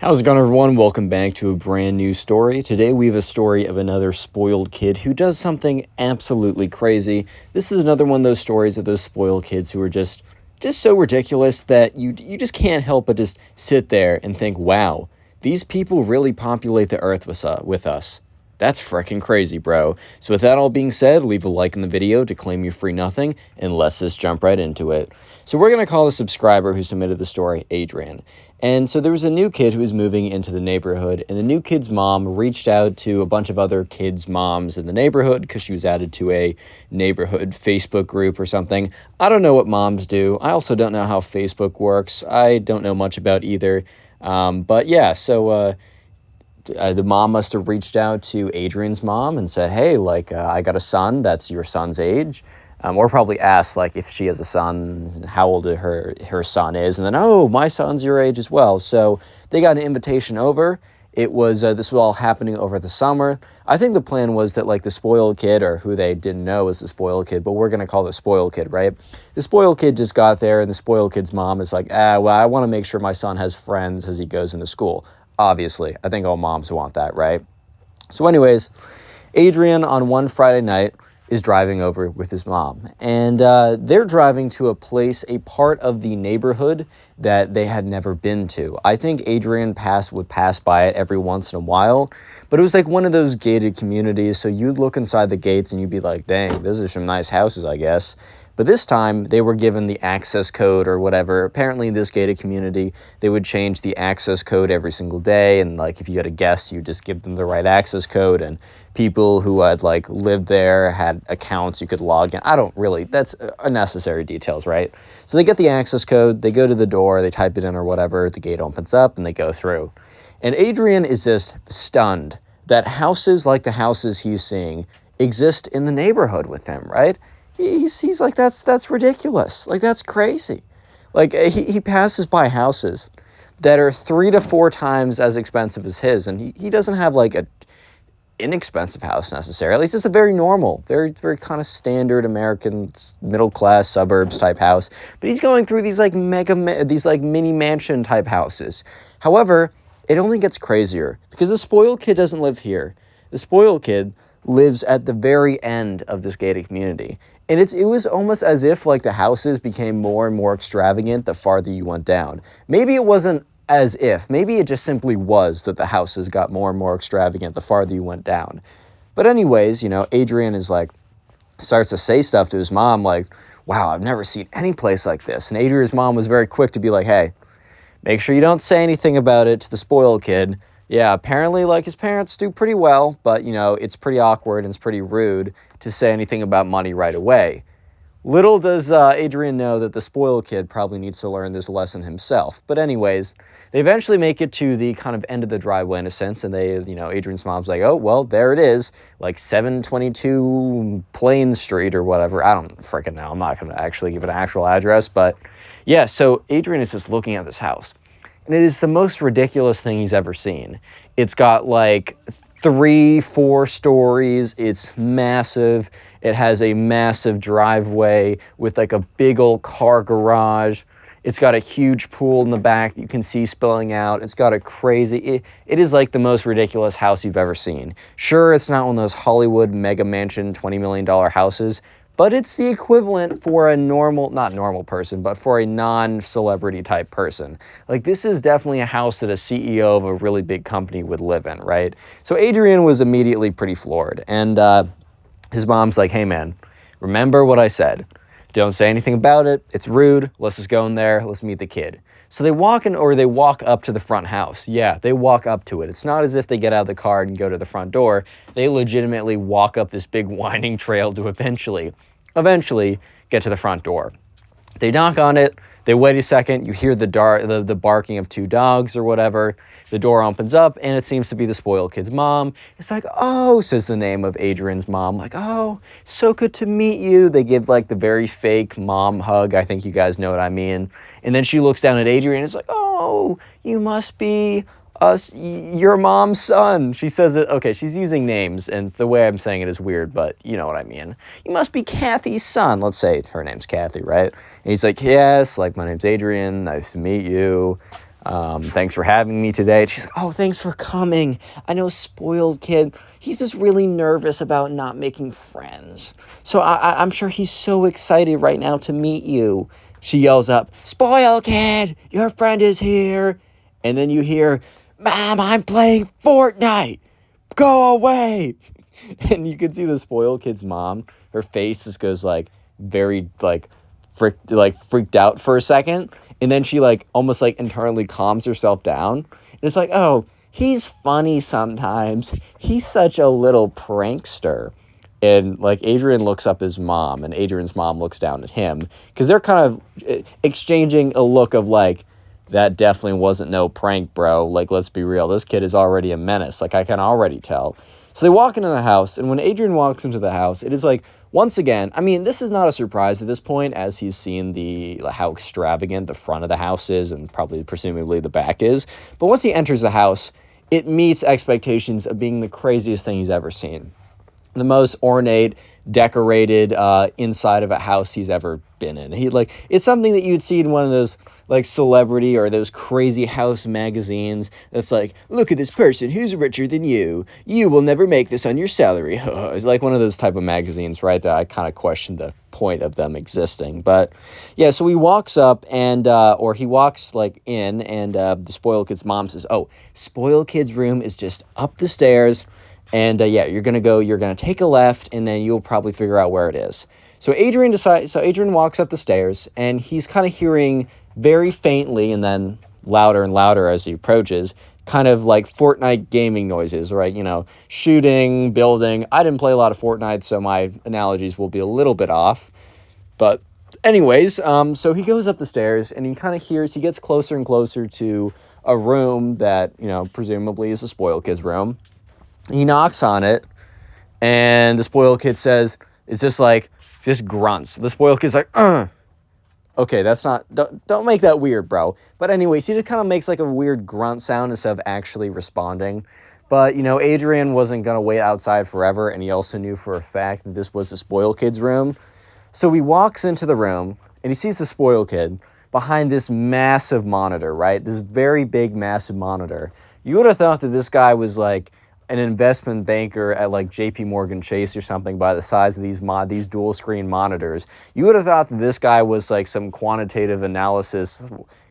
How's it going, everyone? Welcome back to a brand new story. Today we have a story of another spoiled kid who does something absolutely crazy. This is another one of those stories of those spoiled kids who are just so ridiculous that you just can't help but just sit there and think, wow, these people really populate the earth with us. That's freaking crazy, bro. So with that all being said, leave a like in the video to claim your free nothing, and let's just jump right into it. So we're going to call the subscriber who submitted the story Adrian. And so there was a new kid who was moving into the neighborhood, and the new kid's mom reached out to a bunch of other kids' moms in the neighborhood because she was added to a neighborhood Facebook group or something. I don't know what moms do. I also don't know how Facebook works. I don't know much about either. But yeah, so the mom must have reached out to Adrian's mom and said, hey, I got a son that's your son's age. Or probably asked, if she has a son, how old her son is. And then, oh, my son's your age as well. So they got an invitation over. It was, this was all happening over the summer. I think the plan was that, the spoiled kid, or who they didn't know was the spoiled kid, but we're going to call the spoiled kid, right? The spoiled kid just got there, and the spoiled kid's mom is like, well, I want to make sure my son has friends as he goes into school. Obviously, I think all moms want that, right? So anyways, Adrian on one Friday night is driving over with his mom, and they're driving to a part of the neighborhood that they had never been to. I think Adrian would pass by it every once in a while, but it was like one of those gated communities, so you'd look inside the gates and you'd be like, dang, those are some nice houses, I guess. But this time, they were given the access code or whatever. Apparently, in this gated community, they would change the access code every single day. And, if you had a guest, you just give them the right access code. And people who had, lived there had accounts you could log in. That's unnecessary details, right? So they get the access code, they go to the door, they type it in or whatever, the gate opens up, and they go through. And Adrian is just stunned that houses like the houses he's seeing exist in the neighborhood with him, right? He's like, that's ridiculous. That's crazy. He passes by houses that are 3 to 4 times as expensive as his, and he doesn't have a inexpensive house necessarily. At least it's a very normal, very kind of standard American middle class suburbs type house. But he's going through these mini mansion type houses. However, it only gets crazier because the spoiled kid doesn't live here. The spoiled kid lives at the very end of this gated community. And it was almost as if the houses became more and more extravagant the farther you went down. Maybe it wasn't as if. Maybe it just simply was that the houses got more and more extravagant the farther you went down. But anyways, Adrian starts to say stuff to his mom wow, I've never seen any place like this. And Adrian's mom was very quick to be like, hey, make sure you don't say anything about it to the spoiled kid. Yeah, apparently, his parents do pretty well, but, it's pretty awkward and it's pretty rude to say anything about money right away. Little does Adrian know that the spoiled kid probably needs to learn this lesson himself. But anyways, they eventually make it to the kind of end of the driveway in a sense, and Adrian's mom's like, oh, well, there it is, 722 Plain Street or whatever. I don't freaking know. I'm not going to actually give it an actual address, but yeah, so Adrian is just looking at this house. And it is the most ridiculous thing he's ever seen. It's got 3-4 stories. It's massive. It has a massive driveway with a big old car garage. It's got a huge pool in the back that you can see spilling out. It's got a crazy... It is the most ridiculous house you've ever seen. Sure, it's not one of those Hollywood mega mansion $20 million houses, but it's the equivalent for a not normal person, but for a non-celebrity type person. This is definitely a house that a CEO of a really big company would live in, right? So Adrian was immediately pretty floored. And his mom's like, hey, man, remember what I said. Don't say anything about it. It's rude. Let's just go in there. Let's meet the kid. So they walk up to the front house. Yeah, they walk up to it. It's not as if they get out of the car and go to the front door. They legitimately walk up this big winding trail to eventually get to the front door. They knock on it. They wait a second. You hear the barking of 2 dogs or whatever. The door opens up, and it seems to be the spoiled kid's mom. It's like, oh, says the name of Adrian's mom. Oh, so good to meet you. They give the very fake mom hug. I think you guys know what I mean. And then she looks down at Adrian and is like, oh, you must be your mom's son. She says it, okay, she's using names, and the way I'm saying it is weird, but you know what I mean. You must be Kathy's son. Let's say her name's Kathy, right? And he's like, yes, my name's Adrian. Nice to meet you. Thanks for having me today. And she's like, oh, thanks for coming. I know, spoiled kid. He's just really nervous about not making friends. So I'm sure he's so excited right now to meet you. She yells up, spoiled kid, your friend is here. And then you hear, Mom, I'm playing Fortnite. Go away. And you can see the spoiled kid's mom. Her face just goes like very freaked out for a second. And then she like almost like internally calms herself down. And it's like, oh, he's funny sometimes. He's such a little prankster. And like Adrian looks up his mom, and Adrian's mom looks down at him, because they're kind of exchanging a look of like, that definitely wasn't no prank, bro. Like, let's be real. This kid is already a menace. Like, I can already tell. So they walk into the house, and when Adrian walks into the house, it is like, once again, I mean, this is not a surprise at this point, as he's seen how extravagant the front of the house is, and probably presumably the back is. But once he enters the house, it meets expectations of being the craziest thing he's ever seen. The most ornate, decorated inside of a house he's ever been in. It's something that you'd see in one of those like celebrity or those crazy house magazines that's like, look at this person who's richer than you. You will never make this on your salary. It's like one of those type of magazines, right? That I kind of question the point of them existing. But yeah, so he walks up or he walks like in, and the spoiled kid's mom says, oh, spoiled kid's room is just up the stairs. And you're going to take a left, and then you'll probably figure out where it is. So Adrian walks up the stairs, and he's kind of hearing very faintly and then louder and louder as he approaches, kind of like Fortnite gaming noises, right? You know, shooting, building. I didn't play a lot of Fortnite, so my analogies will be a little bit off. But anyways, so he goes up the stairs, and he gets closer and closer to a room that, you know, presumably is a spoiled kid's room. He knocks on it, and the spoiled kid says, it's just grunts. The spoiled kid's like, okay, don't make that weird, bro. But anyways, he just kind of makes like a weird grunt sound instead of actually responding. But, you know, Adrian wasn't going to wait outside forever, and he also knew for a fact that this was the spoiled kid's room. So he walks into the room, and he sees the spoiled kid behind this massive monitor, right? This very big, massive monitor. You would have thought that this guy was like an investment banker at like JP Morgan Chase or something by the size of these dual screen monitors. You would have thought that this guy was like some quantitative analysis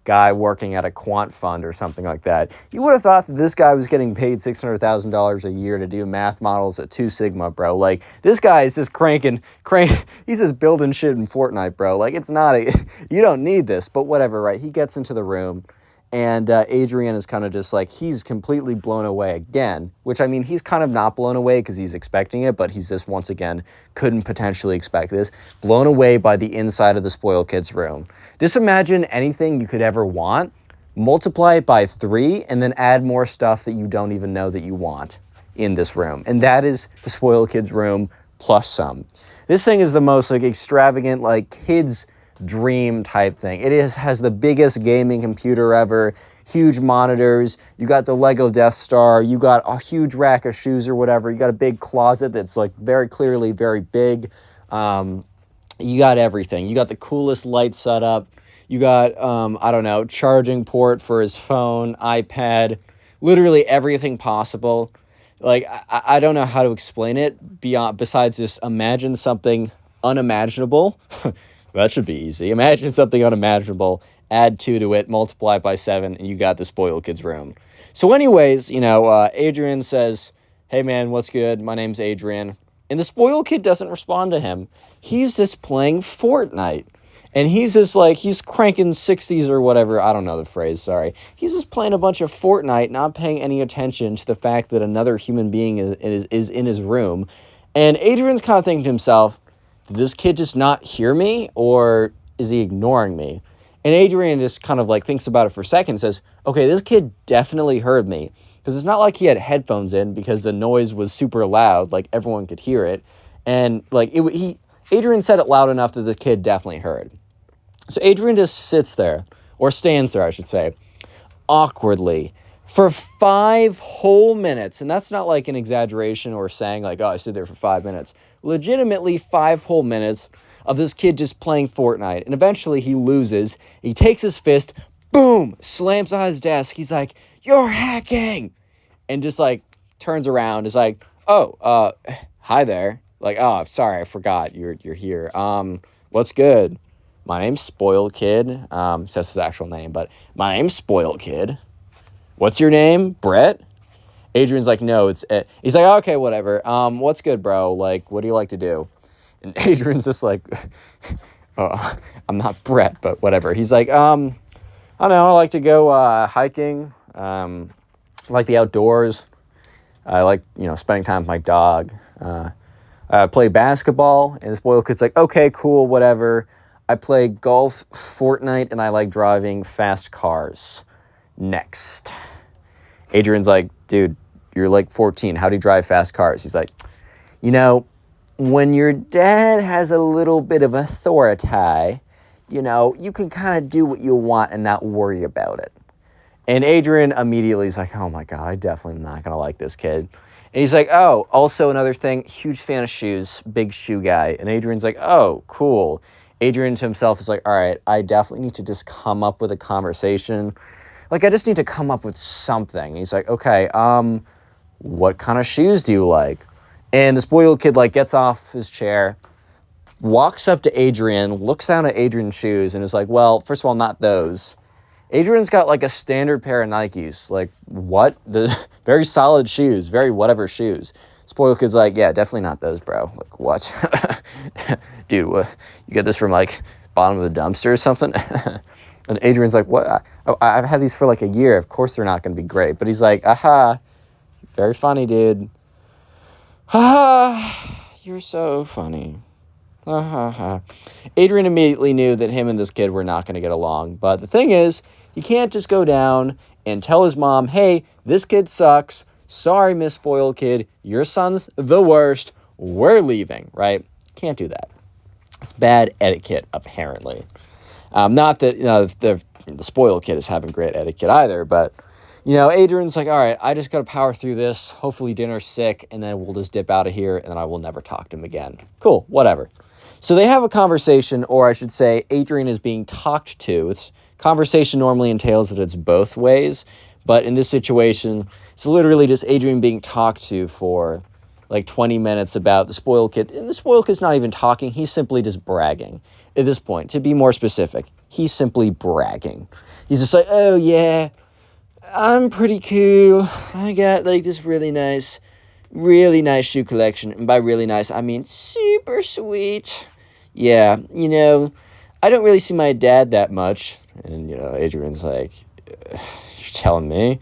guy working at a quant fund or something like that. You would have thought that this guy was getting paid $600,000 a year to do math models at 2 Sigma, bro. Like, this guy is just he's just building shit in Fortnite, bro. Like, you don't need this, but whatever, right? He gets into the room, and Adrian is kind of just like, he's completely blown away again, which, I mean, he's kind of not blown away because he's expecting it, but he's just, once again, couldn't potentially expect this. Blown away by the inside of the spoiled kid's room. Just imagine anything you could ever want, multiply it by 3, and then add more stuff that you don't even know that you want in this room. And that is the spoiled kid's room plus some. This thing is the most like extravagant, like kids' dream type thing. Has the biggest gaming computer ever, huge monitors, you got the Lego Death Star, you got a huge rack of shoes or whatever, you got a big closet that's like very clearly very big. You got everything. You got the coolest light setup. You got, charging port for his phone, iPad, literally everything possible. Like, I don't know how to explain it besides just imagine something unimaginable. That should be easy. Imagine something unimaginable, add 2 to it, multiply it by 7, and you got the spoiled kid's room. So anyways, Adrian says, hey man, what's good? My name's Adrian. And the spoiled kid doesn't respond to him. He's just playing Fortnite. And he's just like, he's cranking 60s or whatever. I don't know the phrase, sorry. He's just playing a bunch of Fortnite, not paying any attention to the fact that another human being is in his room. And Adrian's kind of thinking to himself, did this kid just not hear me, or is he ignoring me? And Adrian just kind of like thinks about it for a second and says, okay, this kid definitely heard me. Because it's not like he had headphones in because the noise was super loud, like everyone could hear it. And like Adrian said it loud enough that the kid definitely heard. So Adrian just sits there, or stands there, I should say, awkwardly for 5 whole minutes. And that's not like an exaggeration or saying like, oh, I stood there for 5 minutes. Legitimately 5 whole minutes of this kid just playing Fortnite. And eventually he loses. He takes his fist, boom, slams on his desk. He's like, "You're hacking!" And just like turns around, is like, "Oh, hi there." Like, "Oh, sorry, I forgot you're here. What's good? My name's Spoiled Kid." Says his actual name, but my name's Spoiled Kid. What's your name? Brett? Adrian's like, "No, it's Ed." He's like, "Okay, whatever. What's good, bro? Like, what do you like to do?" And Adrian's just like, oh, "I'm not Brett, but whatever." He's like, "I don't know. I like to go hiking. I like the outdoors. I like, spending time with my dog. I play basketball." And the spoiled kid's like, "Okay, cool, whatever. I play golf, Fortnite, and I like driving fast cars. Next." Adrian's like, "Dude, you're like 14. How do you drive fast cars?" He's like, "When your dad has a little bit of authority, you can kind of do what you want and not worry about it." And Adrian immediately is like, "Oh my God, I definitely am not going to like this kid." And he's like, "Oh, also another thing, huge fan of shoes, big shoe guy." And Adrian's like, "Oh, cool." Adrian to himself is like, "All right, I definitely need to just come up with a conversation. Like, I just need to come up with something." And he's like, "Okay, what kind of shoes do you like?" And the spoiled kid, like, gets off his chair, walks up to Adrian, looks down at Adrian's shoes, and is like, "Well, first of all, not those. Adrian's got like a standard pair of Nikes. Like, what? The very solid shoes, very whatever shoes." Spoiled kid's like, "Yeah, definitely not those, bro. Like, what?" "Dude, what? You get this from like bottom of the dumpster or something?" And Adrian's like, "What? I've had these for like a year. Of course they're not going to be great." But he's like, "Aha, very funny, dude. Ah, you're so funny." Adrian immediately knew that him and this kid were not going to get along. But the thing is, he can't just go down and tell his mom, "Hey, this kid sucks. Sorry, Miss Spoiled Kid. Your son's the worst. We're leaving," right? Can't do that. It's bad etiquette, apparently. Not that the spoiled kid is having great etiquette either, but Adrian's like, "All right, I just got to power through this. Hopefully dinner's sick, and then we'll just dip out of here, and then I will never talk to him again." Cool, whatever. So they have a conversation, or I should say, Adrian is being talked to. Conversation normally entails that it's both ways, but in this situation, it's literally just Adrian being talked to for like 20 minutes about the spoiled kid. And the spoiled kid's not even talking. He's simply just bragging. At this point, to be more specific, he's simply bragging. He's just like, "Oh yeah, I'm pretty cool. I got like this really nice shoe collection." And by really nice, I mean super sweet. "Yeah, I don't really see my dad that much." And, Adrian's like, "You're telling me?"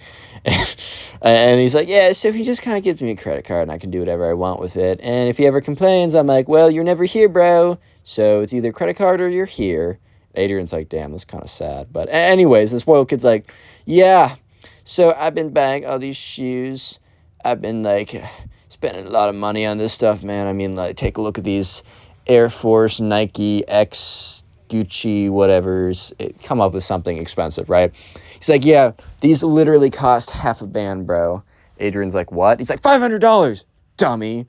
And he's like, "Yeah, so he just kind of gives me a credit card and I can do whatever I want with it. And if he ever complains, I'm like, well, you're never here, bro. So it's either credit card or you're here." Adrian's like, "Damn, that's kind of sad." But anyways, the spoiled kid's like, "Yeah, so I've been buying all these shoes. I've been like spending a lot of money on this stuff, man. I mean, like, take a look at these Air Force, Nike, X, Gucci, whatever's." Come up with something expensive, right? He's like, "Yeah, these literally cost half a band, bro." Adrian's like, "What?" He's like, $500, dummy.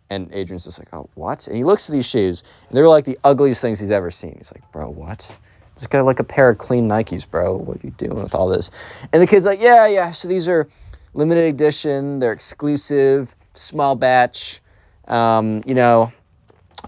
And Adrian's just like, "Oh, what?" And he looks at these shoes, and they're like the ugliest things he's ever seen. He's like, "Bro, what? Just got like a pair of clean Nikes, bro. What are you doing with all this?" And the kid's like, yeah. So these are limited edition. They're exclusive, small batch.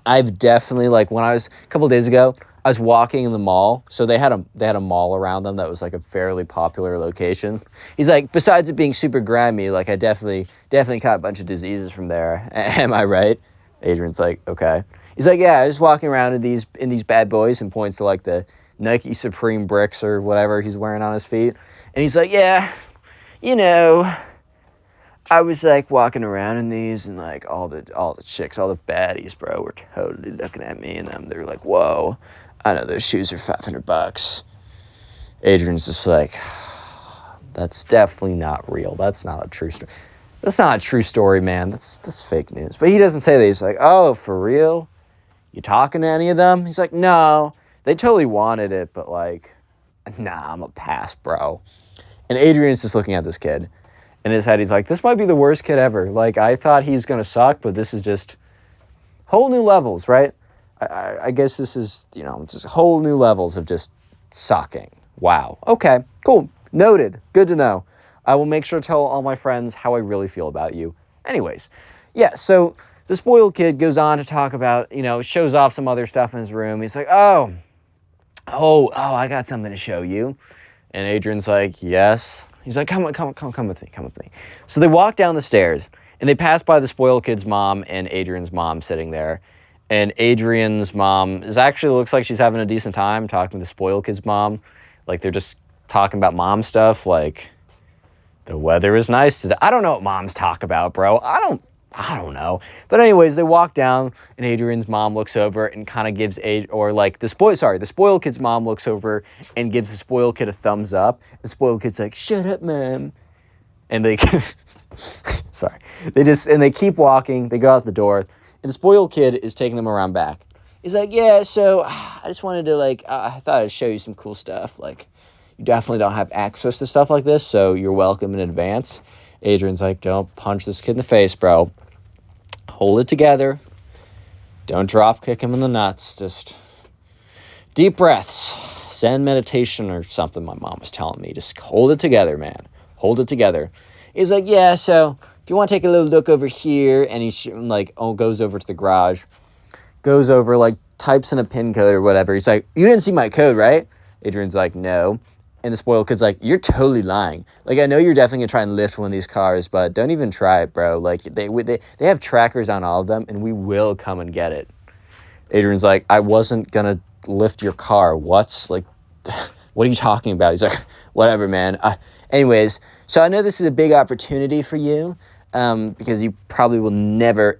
I've definitely, like, when I was a couple days ago, I was walking in the mall. So they had a mall around them that was like a fairly popular location. He's like, "Besides it being super grimy, like I definitely caught a bunch of diseases from there. Am I right?" Adrian's like, "Okay." He's like, "Yeah, I was walking around in these bad boys," and points to like the Nike Supreme bricks or whatever he's wearing on his feet. And he's like, "Yeah, I was like walking around in these, and like all the chicks, all the baddies, bro, were totally looking at me, and they're like, whoa, I know those shoes are $500. Adrian's just like, "That's definitely not real. That's not a true story. That's not a true story, man. That's fake news." But he doesn't say that. He's like, "Oh, for real? You talking to any of them?" He's like, "No, they totally wanted it, but like, nah, I'm a pass, bro." And Adrian's just looking at this kid. In his head, he's like, "This might be the worst kid ever. Like, I thought he's going to suck, but this is just whole new levels, right? I guess this is, just whole new levels of just sucking. Wow. Okay, cool. Noted. Good to know. I will make sure to tell all my friends how I really feel about you. Anyways, yeah, so the spoiled kid goes on to talk about, shows off some other stuff in his room. He's like, oh, I got something to show you. And Adrian's like, yes. He's like, come with me. So they walk down the stairs, and they pass by the spoiled kid's mom and Adrian's mom sitting there. And Adrian's mom looks like she's having a decent time talking to the spoiled kid's mom. Like, they're just talking about mom stuff, like, the weather is nice today. I don't know what moms talk about, bro. I don't know. But anyways, they walk down, and Adrian's mom looks over and kind of gives the spoiled kid's mom looks over and gives the spoiled kid a thumbs up. The spoiled kid's like, shut up, mom. And they, they keep walking. They go out the door, and the spoiled kid is taking them around back. He's like, yeah, so I just wanted to, I thought I'd show you some cool stuff. Like, you definitely don't have access to stuff like this, so you're welcome in advance. Adrian's like, don't punch this kid in the face, bro. Hold it together. Don't drop kick him in the nuts. Just deep breaths. Zen meditation or something my mom was telling me. Just hold it together, man. Hold it together. He's like, yeah, so if you want to take a little look over here, and he goes over to the garage. Goes over, types in a pin code or whatever. He's like, you didn't see my code, right? Adrian's like, no. And the spoiled kid's like, you're totally lying. I know you're definitely going to try and lift one of these cars, but don't even try it, bro. They have trackers on all of them, and we will come and get it. Adrian's like, I wasn't going to lift your car. What are you talking about? He's like, whatever, man. Anyways, so I know this is a big opportunity for you, because you probably will never,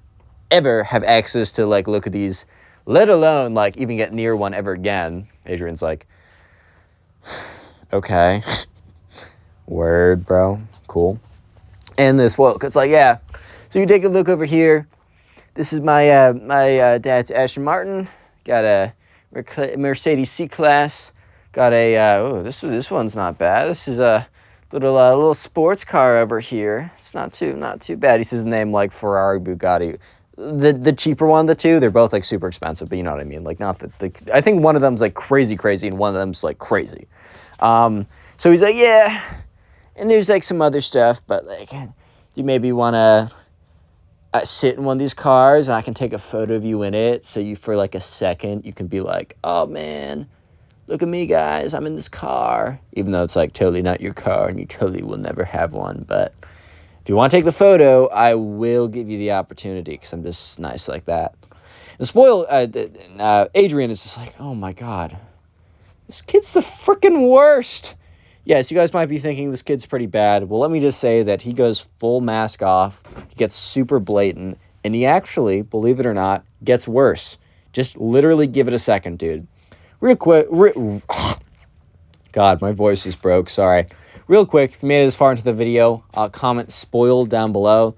ever have access to, look at these, let alone, even get near one ever again. Adrian's like, okay. Word, bro. Cool. And this, it's like, yeah. So you take a look over here. This is my dad's Aston Martin. Got a Mercedes C-Class. Got a, this one's not bad. This is a little sports car over here. It's not too bad. He says the name like Ferrari, Bugatti. The cheaper one of the two, they're both super expensive, but you know what I mean. Not I think one of them's crazy, and one of them's crazy. So he's like, yeah, and there's some other stuff, but you maybe want to sit in one of these cars, and I can take a photo of you in it, so you for a second you can be like, oh man, look at me guys, I'm in this car, even though it's totally not your car and you totally will never have one. But if you want to take the photo, I will give you the opportunity, because I'm just nice like that. And Adrian is just like, oh my god, this kid's the freaking worst. Yes, you guys might be thinking this kid's pretty bad. Well, let me just say that he goes full mask off. He gets super blatant. And he actually, believe it or not, gets worse. Just literally give it a second, dude. Real quick. God, my voice is broke. Sorry. Real quick, if you made it this far into the video, comment spoiled down below.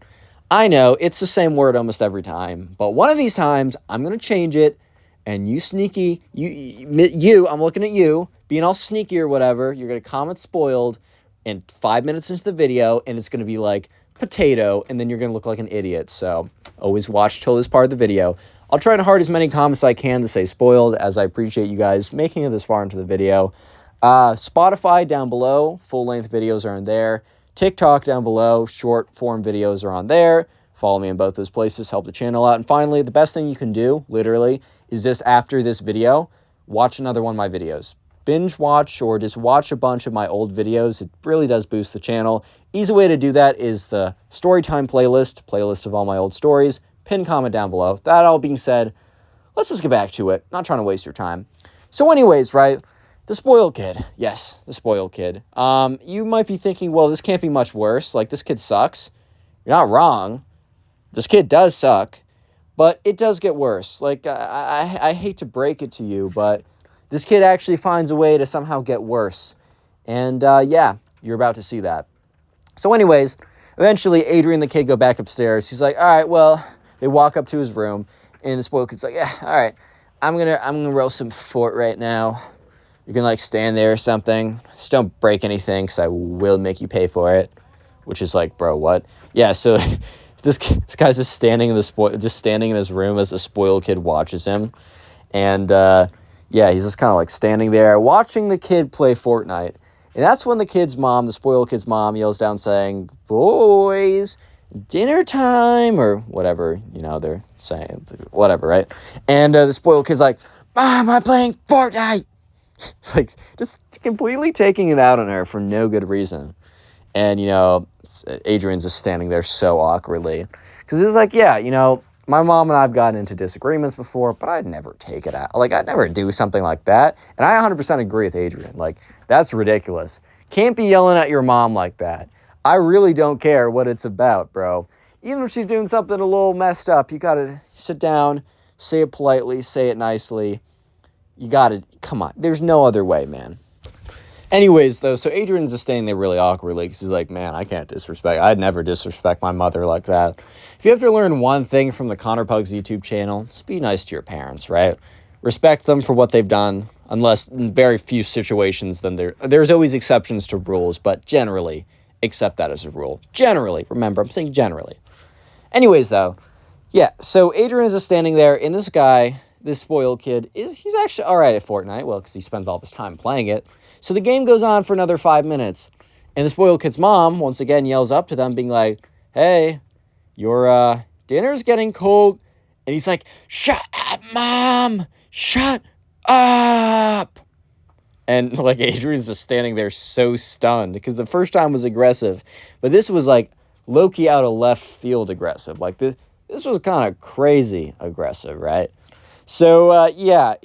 I know, it's the same word almost every time. But one of these times, I'm going to change it. And you sneaky, I'm looking at you, being all sneaky or whatever, you're going to comment spoiled in 5 minutes into the video, and it's going to be potato, and then you're going to look like an idiot. So always watch till this part of the video. I'll try to heart as many comments as I can to say spoiled, as I appreciate you guys making it this far into the video. Spotify down below, full-length videos are in there. TikTok down below, short-form videos are on there. Follow me in both those places, help the channel out. And finally, the best thing you can do, literally, is just after this video, watch another one of my videos. Binge watch or just watch a bunch of my old videos. It really does boost the channel. Easy way to do that is the Storytime playlist of all my old stories. Pin comment down below. That all being said, let's just get back to it. Not trying to waste your time. So anyways, right, the spoiled kid. Yes, the spoiled kid. You might be thinking, well, this can't be much worse. This kid sucks. You're not wrong. This kid does suck. But it does get worse. I hate to break it to you, but this kid actually finds a way to somehow get worse. And, yeah, you're about to see that. So anyways, eventually, Adrian and the kid go back upstairs. He's like, all right, well, they walk up to his room, and the spoiled kid's like, yeah, all right, I'm gonna roast some fort right now. You can, stand there or something. Just don't break anything, because I will make you pay for it. Which is bro, what? Yeah, so... This guy's just standing in his room as the spoiled kid watches him, and yeah, he's just kind of like standing there watching the kid play Fortnite. And that's when the kid's mom, the spoiled kid's mom, yells down saying, "Boys, dinner time," or whatever, they're saying, whatever, right? And the spoiled kid's like, "Mom, I'm playing Fortnite." Like, just completely taking it out on her for no good reason. And, Adrian's just standing there so awkwardly. Because it's like, yeah, my mom and I have gotten into disagreements before, but I'd never take it out. Like, I'd never do something like that. And I 100% agree with Adrian. Like, that's ridiculous. Can't be yelling at your mom like that. I really don't care what it's about, bro. Even if she's doing something a little messed up, you gotta sit down, say it politely, say it nicely. You gotta, come on. There's no other way, man. Anyways, though, so Adrian's just standing there really awkwardly because he's like, man, I can't disrespect. I'd never disrespect my mother like that. If you have to learn one thing from the Pugs YouTube channel, just be nice to your parents, right? Respect them for what they've done, unless in very few situations, then there's always exceptions to rules, but generally, accept that as a rule. Generally, remember, I'm saying generally. Anyways, though, yeah, so Adrian is just standing there, and this guy, this spoiled kid, he's actually all right at Fortnite, well, because he spends all his time playing it. So the game goes on for another 5 minutes. And the spoiled kid's mom, once again, yells up to them, being like, "Hey, your dinner's getting cold." And he's like, "Shut up, Mom! Shut up!" And, like, Adrian's just standing there so stunned, because the first time was aggressive. But this was, like, low-key out of left field aggressive. Like, this was kind of crazy aggressive, right? So, yeah,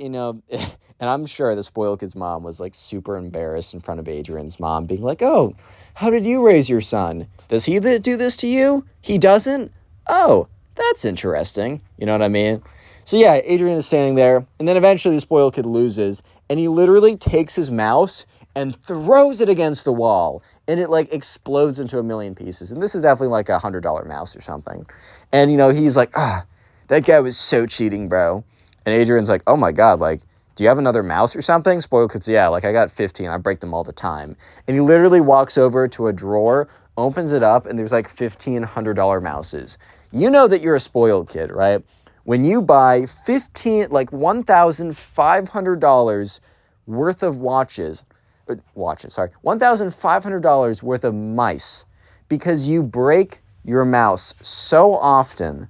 and I'm sure the spoiled kid's mom was, like, super embarrassed in front of Adrian's mom, being like, "Oh, how did you raise your son? Does he do this to you? He doesn't? Oh, that's interesting." You know what I mean? So, yeah, Adrian is standing there, and then eventually the spoiled kid loses, and he literally takes his mouse and throws it against the wall, and it, like, explodes into a million pieces. And this is definitely, like, a $100 mouse or something. And, he's like, that guy was so cheating, bro. And Adrian's like, "Oh, my God, like, do you have another mouse or something?" Spoiled kid's, "Yeah, like, I got 15. I break them all the time." And he literally walks over to a drawer, opens it up, and there's, like, 15 $100 mouses. You know that you're a spoiled kid, right? When you buy $1,500 worth of $1,500 worth of mice because you break your mouse so often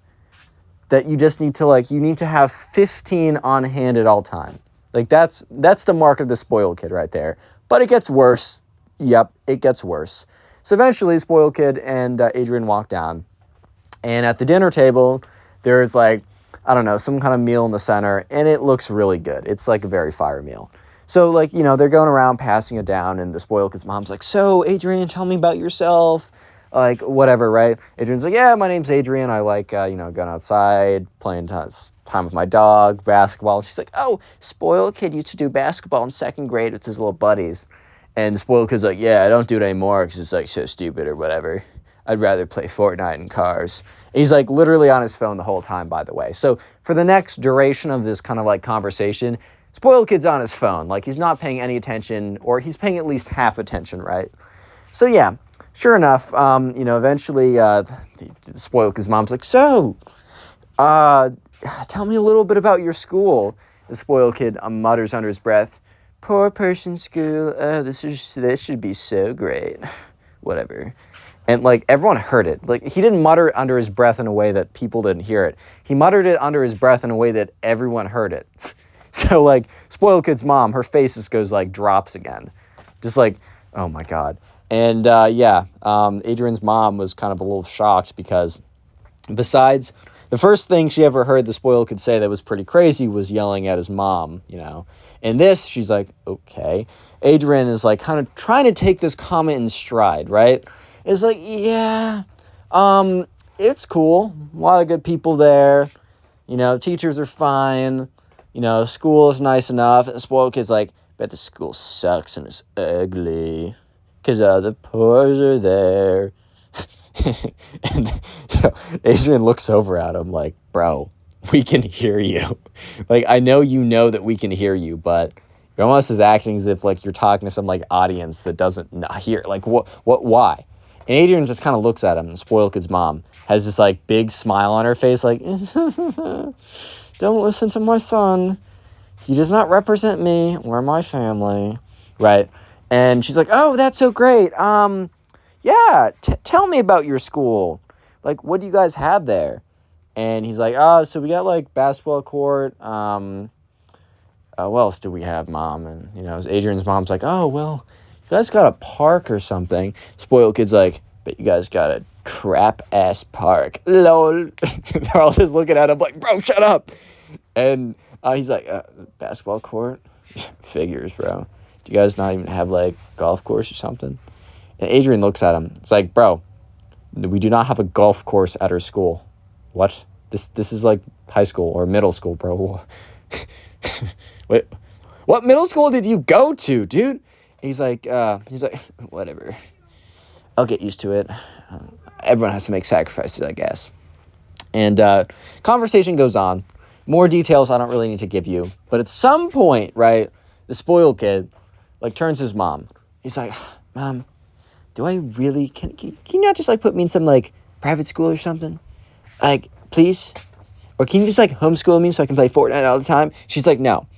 that you just need to, you need to have 15 on hand at all time. Like, that's the mark of the spoiled kid right there. But it gets worse. Yep, it gets worse. So eventually, spoiled kid and Adrian walk down. And at the dinner table, there's, like, I don't know, some kind of meal in the center. And it looks really good. It's, like, a very fire meal. So, like, they're going around passing it down. And the spoiled kid's mom's like, "So, Adrian, tell me about yourself." Like, whatever, right? Adrian's like, "Yeah, my name's Adrian. I like, going outside, playing time with my dog, basketball." She's like, "Oh, spoiled kid used to do basketball in second grade with his little buddies." And the spoiled kid's like, "Yeah, I don't do it anymore because it's, like, so stupid or whatever. I'd rather play Fortnite and cars." And he's, like, literally on his phone the whole time, by the way. So for the next duration of this kind of, like, conversation, spoiled kid's on his phone. Like, he's not paying any attention, or he's paying at least half attention, right? So, yeah. Sure enough, eventually the spoiled kid's mom's like, "So, tell me a little bit about your school." The spoiled kid mutters under his breath, "Poor person school. Oh, this should be so great." Whatever. And, like, everyone heard it. Like, he didn't mutter it under his breath in a way that people didn't hear it. He muttered it under his breath in a way that everyone heard it. So, like, spoiled kid's mom, her face just goes, like, drops again. Just like, oh my God. And, Adrian's mom was kind of a little shocked because besides the first thing she ever heard the spoiled kid say that was pretty crazy was yelling at his mom, And this, she's like, okay. Adrian is, like, kind of trying to take this comment in stride, right? It's like, yeah, it's cool. A lot of good people there. Teachers are fine. School is nice enough. And the spoiled kid's like, "Bet the school sucks and is ugly. Because all the pores are there." And Adrian looks over at him like, "Bro, we can hear you. Like, I know that we can hear you, but you're almost as acting as if, like, you're talking to some, like, audience that doesn't hear. Like, why?" And Adrian just kind of looks at him. The spoiled kid's mom has this, like, big smile on her face, like, "Don't listen to my son. he does not represent me or my family, right? And she's like, oh, that's so great. Yeah, tell me about your school. Like, what do you guys have there? And he's like, oh, so we got, like, basketball court. What else do we have, Mom? And, Adrian's mom's like, oh, well, you guys got a park or something. Spoiled kid's like, but you guys got a crap-ass park. Lol. They're all just looking at him like, bro, shut up. And he's like, basketball court? Figures, bro. Do you guys not even have, like, golf course or something? And Adrian looks at him. It's like, bro, we do not have a golf course at our school. What? This is like high school or middle school, bro. Wait, what middle school did you go to, dude? And he's like, whatever. I'll get used to it. Everyone has to make sacrifices, I guess. And conversation goes on. More details I don't really need to give you. But at some point, right, the spoiled kid, like, turns to his mom. He's like, Mom, do I really, can you not just, like, put me in some, like, private school or something? Like, please? Or can you just, like, homeschool me so I can play Fortnite all the time? She's like, no.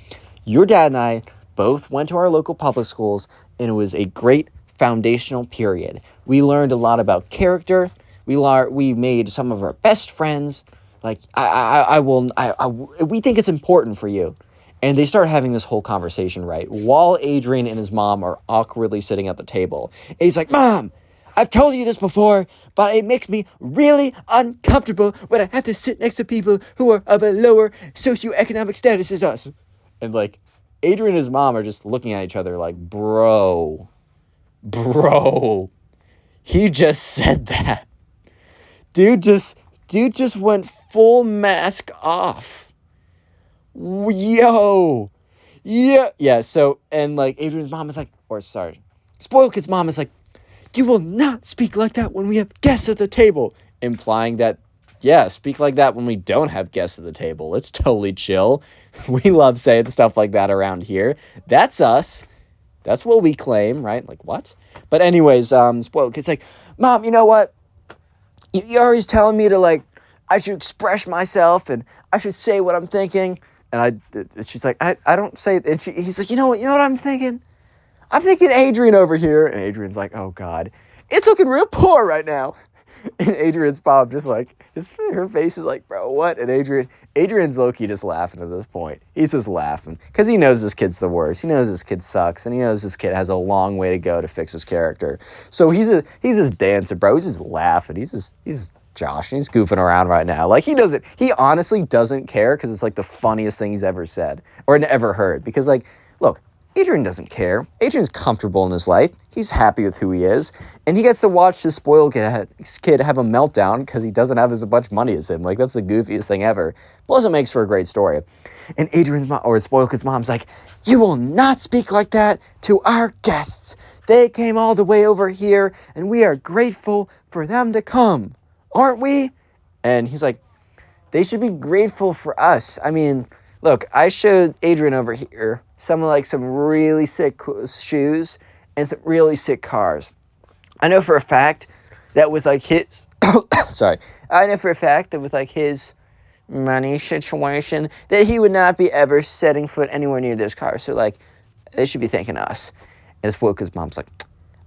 Your dad and I both went to our local public schools, and it was a great foundational period. We learned a lot about character. We made some of our best friends. Like, we think it's important for you. And they start having this whole conversation, right? While Adrian and his mom are awkwardly sitting at the table. And he's like, Mom, I've told you this before, but it makes me really uncomfortable when I have to sit next to people who are of a lower socioeconomic status as us. And, like, Adrian and his mom are just looking at each other like, bro, he just said that. Dude just went full mask off. Yo. Yeah, so, and, like, Adrian's mom is like, Spoiled Kid's mom is like, you will not speak like that when we have guests at the table. Implying that, yeah, speak like that when we don't have guests at the table. It's totally chill. We love saying stuff like that around here. That's us. That's what we claim, right? Like, what? But anyways, Spoiled Kid's like, Mom, you know what? You're always telling me to, like, I should express myself and I should say what I'm thinking. And she's like, I don't say, and he's like, you know what I'm thinking? I'm thinking Adrian over here. And Adrian's like, oh God, it's looking real poor right now. And Adrian's mom just like, her face is like, bro, what? And Adrian's low-key just laughing at this point. He's just laughing because he knows this kid's the worst. He knows this kid sucks, and he knows this kid has a long way to go to fix his character. So he's just dancing, bro. He's just laughing. He's Josh, and he's goofing around right now. Like, he honestly doesn't care because it's like the funniest thing he's ever said or ever heard. Because, like, look, Adrian doesn't care. Adrian's comfortable in his life. He's happy with who he is. And he gets to watch this spoiled kid have a meltdown because he doesn't have as much money as him. Like, that's the goofiest thing ever. Plus, it makes for a great story. And Adrian's mom, or spoiled kid's mom's like, you will not speak like that to our guests. They came all the way over here, and we are grateful for them to come. Aren't we? And he's like, they should be grateful for us. I mean, look, I showed Adrian over here some really sick shoes and some really sick cars. I know for a fact that with like his money situation that he would not be ever setting foot anywhere near this car. So, like, they should be thanking us. And spoiled kid's mom's like,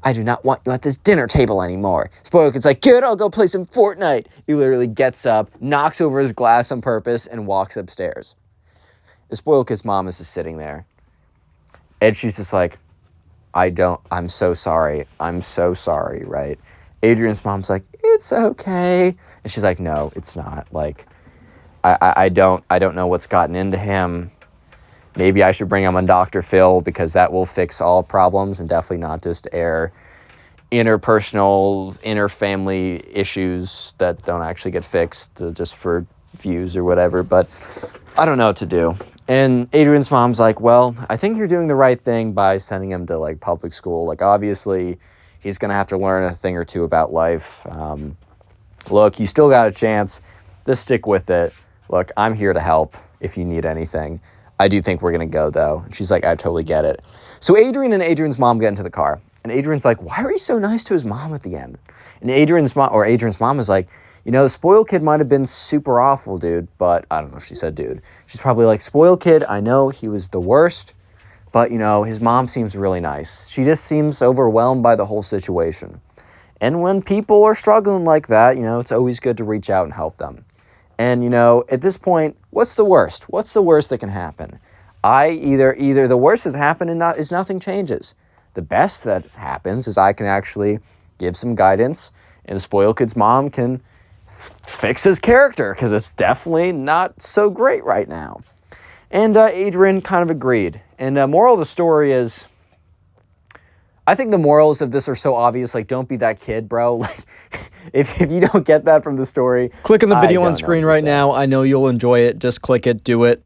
I do not want you at this dinner table anymore. Spoiled kid's like, good, I'll go play some Fortnite. He literally gets up, knocks over his glass on purpose, and walks upstairs. The spoiled kid's mom is just sitting there. And she's just like, I'm so sorry, right? Adrian's mom's like, it's okay. And she's like, no, it's not. Like, I don't know what's gotten into him. Maybe I should bring him on Dr. Phil because that will fix all problems and definitely not just air interpersonal, inter-family issues that don't actually get fixed just for views or whatever. But I don't know what to do. And Adrian's mom's like, well, I think you're doing the right thing by sending him to, like, public school. Like, obviously, he's going to have to learn a thing or two about life. Look, you still got a chance. Just stick with it. Look, I'm here to help if you need anything. I do think we're going to go, though. And she's like, I totally get it. So Adrian and Adrian's mom get into the car. And Adrian's like, why are you so nice to his mom at the end? And Adrian's mom is like, you know, the spoiled kid might have been super awful, dude, but I don't know if she said dude. She's probably like, spoiled kid, I know he was the worst, but, you know, his mom seems really nice. She just seems overwhelmed by the whole situation. And when people are struggling like that, you know, it's always good to reach out and help them. And, you know, at this point, what's the worst? What's the worst that can happen? Either the worst has happened and is nothing changes. The best that happens is I can actually give some guidance, and the spoiled kid's mom can fix his character, because it's definitely not so great right now. And Adrian kind of agreed. And moral of the story is, I think the morals of this are so obvious, like, don't be that kid, bro. Like, if you don't get that from the story, Click on the video I on don't know screen what to right say. now. I know you'll enjoy it. Just click it, do it.